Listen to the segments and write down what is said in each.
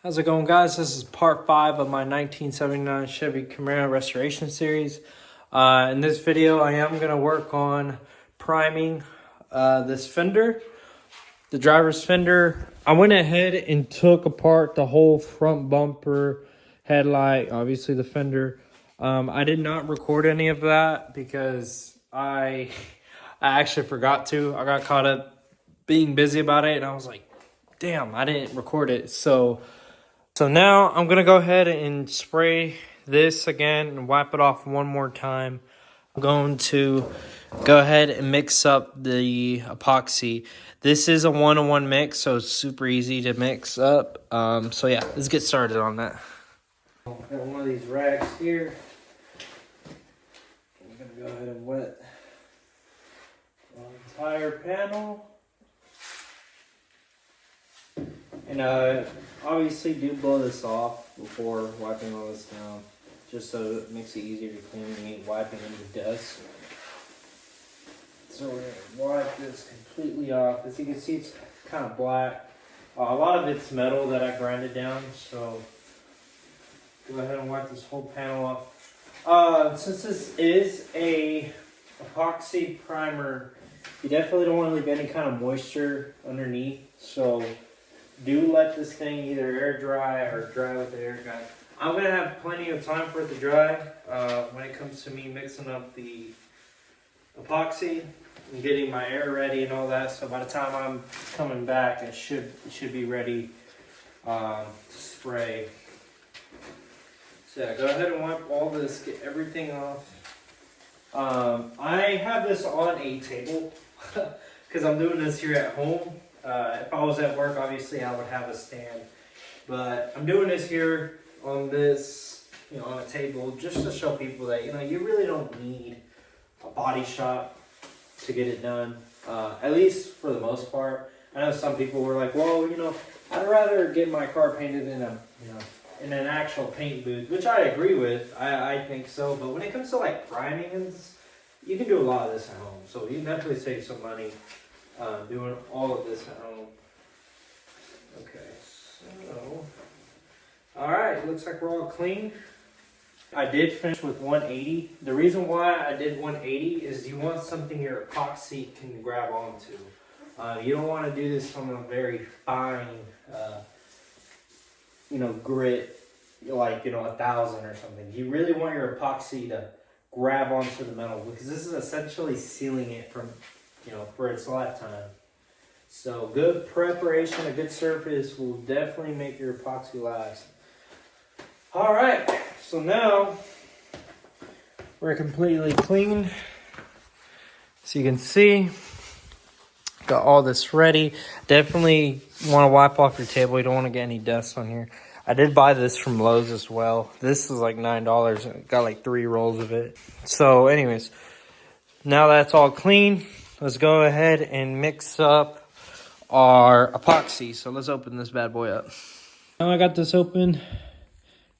How's it going, guys? This is part 5 of my 1979 Chevy Camaro restoration series. In this video, I am going to work on priming this fender, the driver's fender. I went ahead and took apart the whole front bumper, headlight, obviously the fender. I did not record any of that because I actually forgot to. I got caught up being busy about it, and I was like, damn, I didn't record it. So now I'm going to go ahead and spray this again and wipe it off one more time. I'm going to go ahead and mix up the epoxy. This is a 1-on-1 mix, so it's super easy to mix up. So yeah, let's get started on that. I've got one of these rags here. I'm going to go ahead and wet the entire panel. And obviously do blow this off before wiping all this down, just so it makes it easier to clean when you ain't wiping into dust. So we're going to wipe this completely off. As you can see, it's kind of black. A lot of it's metal that I grinded down, so go ahead and wipe this whole panel off. Since this is a epoxy primer, you definitely don't want to leave any kind of moisture underneath, so do let this thing either air dry or dry with the air gun. I'm going to have plenty of time for it to dry when it comes to me mixing up the epoxy and getting my air ready and all that. So by the time I'm coming back, it should be ready to spray. So yeah, go ahead and wipe all this, get everything off. I have this on a table because I'm doing this here at home. If I was at work, obviously I would have a stand, but I'm doing this here on this, on a table, just to show people that, you really don't need a body shop to get it done, at least for the most part. I know some people were like, well, I'd rather get my car painted in in an actual paint booth, which I agree with. I think so, but when it comes to like priming, you can do a lot of this at home, so you can definitely save some money doing all of this at home. Okay, so alright, looks like we're all clean. I did finish with 180. The reason why I did 180 is you want something your epoxy can grab onto. You don't want to do this on a very fine grit, like 1,000 or something. You really want your epoxy to grab onto the metal, because this is essentially sealing it from for its lifetime. So good preparation, a good surface will definitely make your epoxy last. Alright, so now we're completely clean. So you can see, got all this ready. Definitely want to wipe off your table. You don't want to get any dust on here. I did buy this from Lowe's as well. This is like $9. Got like 3 rolls of it. So anyways, now that's all clean, let's go ahead and mix up our epoxy. So let's open this bad boy up. Now I got this open.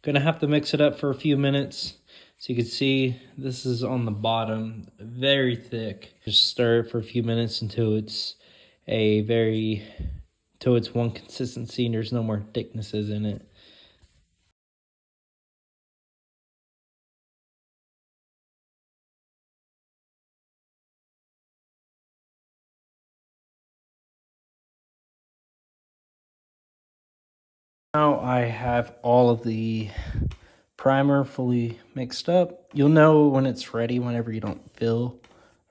Gonna have to mix it up for a few minutes. So you can see this is on the bottom, very thick. Just stir it for a few minutes until it's one consistency and there's no more thicknesses in it. Now I have all of the primer fully mixed up. You'll know when it's ready whenever you don't fill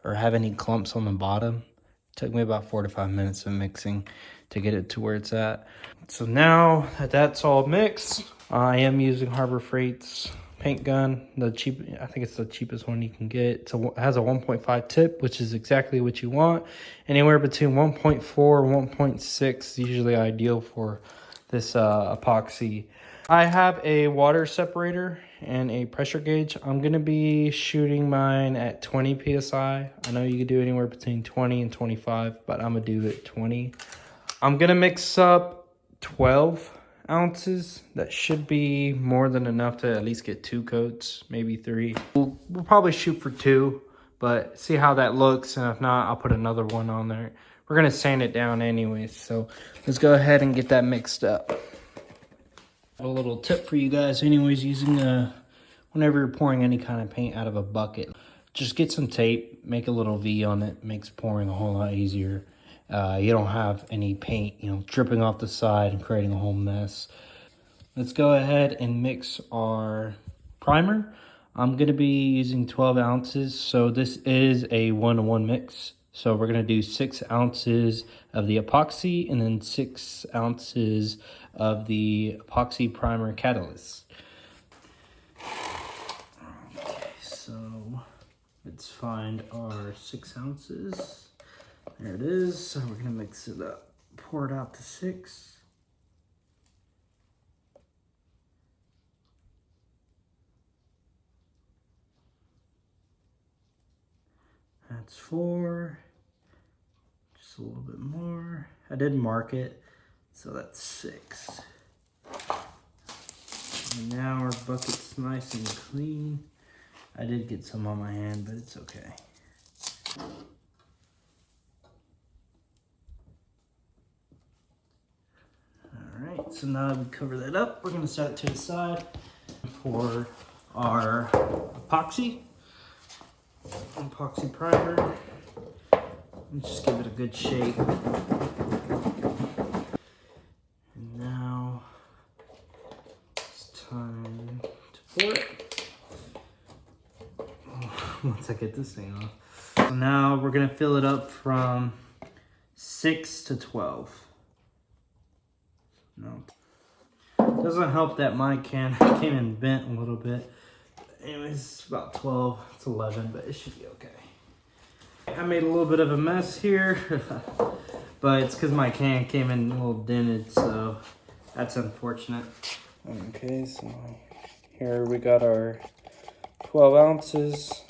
or have any clumps on the bottom. It took me about 4 to 5 minutes of mixing to get it to where it's at. So now that that's all mixed, I am using Harbor Freight's paint gun. I think it's the cheapest one you can get. It has a 1.5 tip, which is exactly what you want. Anywhere between 1.4 and 1.6 is usually ideal for this epoxy. I have a water separator and a pressure gauge. I'm going to be shooting mine at 20 psi. I know you could do anywhere between 20 and 25, but I'm going to do it 20. I'm going to mix up 12 ounces. That should be more than enough to at least get 2 coats, maybe 3. We'll probably shoot for 2, but see how that looks, and if not, I'll put another one on there. We're going to sand it down anyways, so let's go ahead and get that mixed up. A little tip for you guys, anyways, whenever you're pouring any kind of paint out of a bucket, just get some tape, make a little V on it, makes pouring a whole lot easier. You don't have any paint, dripping off the side and creating a whole mess. Let's go ahead and mix our primer. I'm going to be using 12 ounces, so this is a 1-to-1 mix. So we're going to do 6 ounces of the epoxy and then 6 ounces of the epoxy primer catalyst. Okay, so let's find our 6 ounces. There it is. So we're going to mix it up. Pour it out to 6. That's 4. Just a little bit more. I did mark it, so that's 6. And now our bucket's nice and clean. I did get some on my hand, but it's okay. Alright, so now that we cover that up, we're going to set it to the side for our epoxy primer. Let's just give it a good shake. And now it's time to pour it. Once I get this thing off. So now we're gonna fill it up from 6 to 12. No. Doesn't help that my can came in bent a little bit. Anyways, it's about 12, it's 11, but it should be okay. I made a little bit of a mess here, but it's because my can came in a little dented, so that's unfortunate. Okay, so here we got our 12 ounces.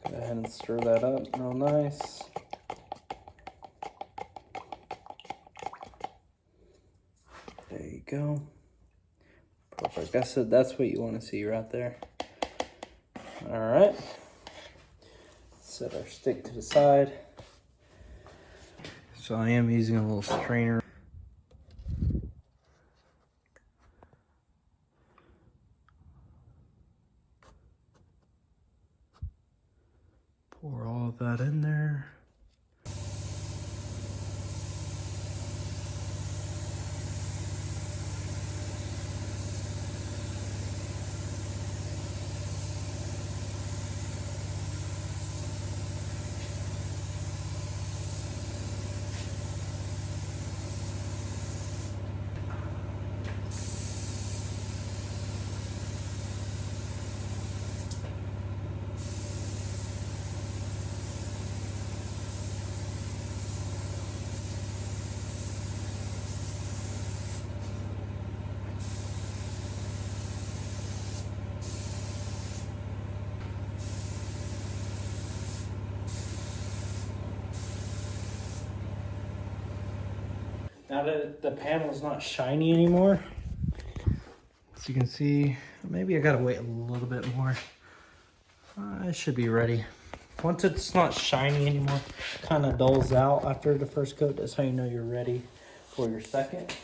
Go ahead and stir that up real nice. There you go. Perfect. That's what you want to see right there. All right. Set our stick to the side. So I am using a little strainer. Pour all of that in there. Now that the panel's not shiny anymore, as you can see, maybe I gotta wait a little bit more. It should be ready. Once it's not shiny anymore, kind of dulls out after the first coat, that's how you know you're ready for your second.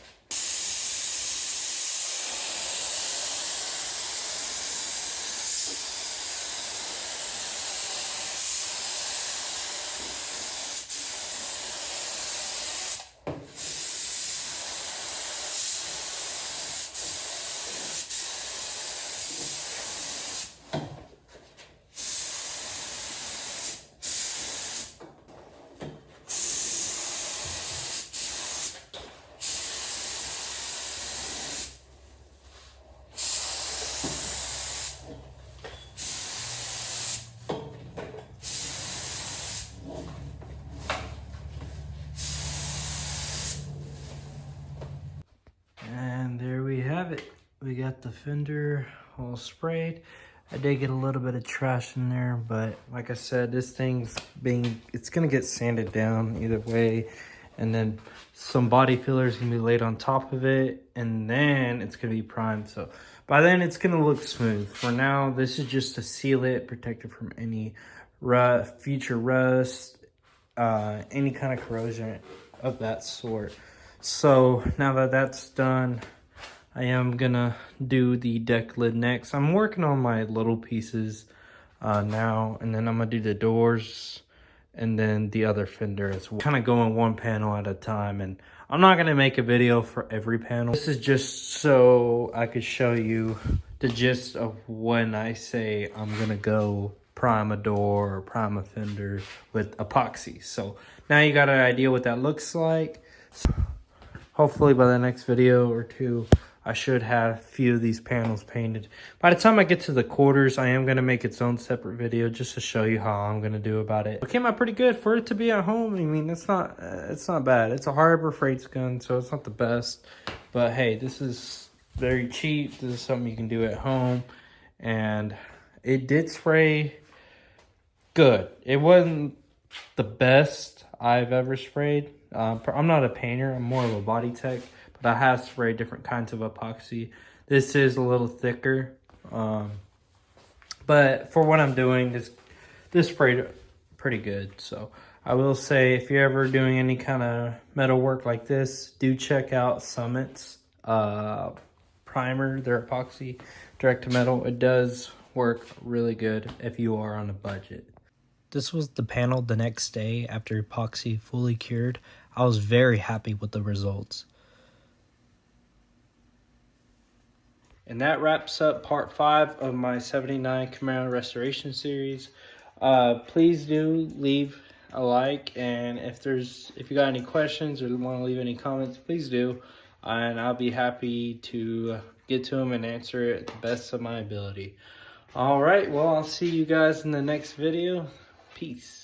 We got the fender all sprayed. I did get a little bit of trash in there, but like I said, this thing's it's gonna get sanded down either way, and then some body filler is gonna be laid on top of it, and then it's gonna be primed. So by then it's gonna look smooth. For now, this is just to seal it, protect it from any future rust, any kind of corrosion of that sort. So now that that's done, I am gonna do the deck lid next. I'm working on my little pieces now, and then I'm gonna do the doors and then the other fender as well. Kind of going one panel at a time, and I'm not gonna make a video for every panel. This is just so I could show you the gist of when I say I'm gonna go prime a door or prime a fender with epoxy. So now you got an idea what that looks like. So hopefully by the next video or two, I should have a few of these panels painted. By the time I get to the quarters, I am going to make its own separate video just to show you how I'm going to do about it. It came out pretty good for it to be at home. I mean, it's not bad. It's a Harbor Freight's gun, so it's not the best. But hey, this is very cheap. This is something you can do at home. And it did spray good. It wasn't the best I've ever sprayed. I'm not a painter. I'm more of a body tech. But I have sprayed different kinds of epoxy. This is a little thicker. But for what I'm doing, this sprayed pretty good. So I will say, if you're ever doing any kind of metal work like this, do check out Summit's primer, their epoxy direct to metal. It does work really good if you are on a budget. This was the panel the next day after epoxy fully cured. I was very happy with the results. And that wraps up part 5 of my 79 Camaro restoration series. Please do leave a like, and if you got any questions or want to leave any comments, please do, and I'll be happy to get to them and answer it to the best of my ability. All right, well, I'll see you guys in the next video. Peace.